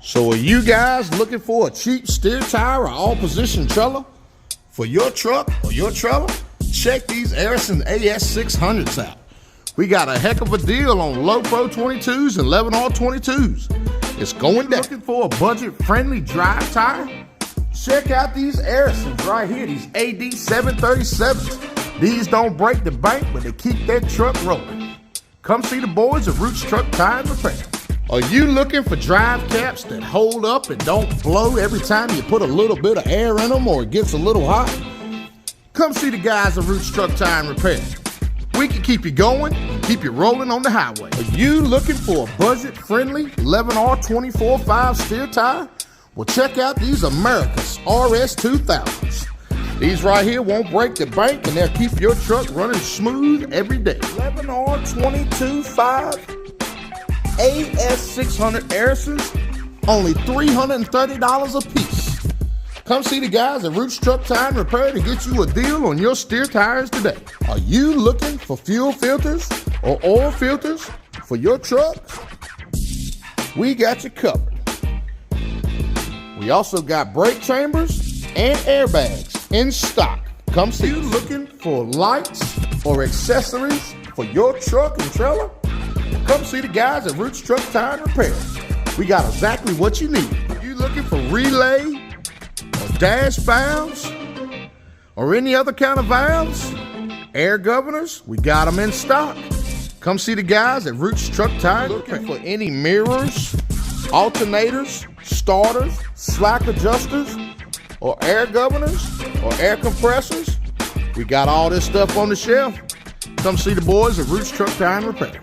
So are you guys looking for a cheap steer tire or all-position trailer for your truck or your trailer? Check these Airisson AS600s out. We got a heck of a deal on Low Pro 22s and 11R 22s. It's going down. Looking for a budget-friendly drive tire? Check out these Airissons right here, these AD737s. These don't break the bank, but they keep that truck rolling. Come see the boys at Roots Truck Tire and Repair. Are you looking for drive caps that hold up and don't blow every time you put a little bit of air in them or it gets a little hot? Come see the guys at Roots Truck Tire and Repair. We can keep you going, keep you rolling on the highway. Are you looking for a budget-friendly 11R 24/5 steer tire? Well, check out these Americas RS2000s. These right here won't break the bank and they'll keep your truck running smooth every day. 11R 22/5 AS600 Airissons, only $330 a piece. Come see the guys at Roots Truck Tire and Repair to get you a deal on your steer tires today. Are you looking for fuel filters or oil filters for your truck? We got you covered. We also got brake chambers and airbags in stock. Come see. You looking for lights or accessories for your truck and trailer? Come see the guys at Roots Truck Tire and Repair. We got exactly what you need. Are you looking for relay or dash valves or any other kind of valves? Air governors, we got them in stock. Come see the guys at Roots Truck Tire and Repair. Looking for any mirrors, alternators, starters, slack adjusters, or air governors or air compressors? We got all this stuff on the shelf. Come see the boys at Roots Truck Tire and Repair.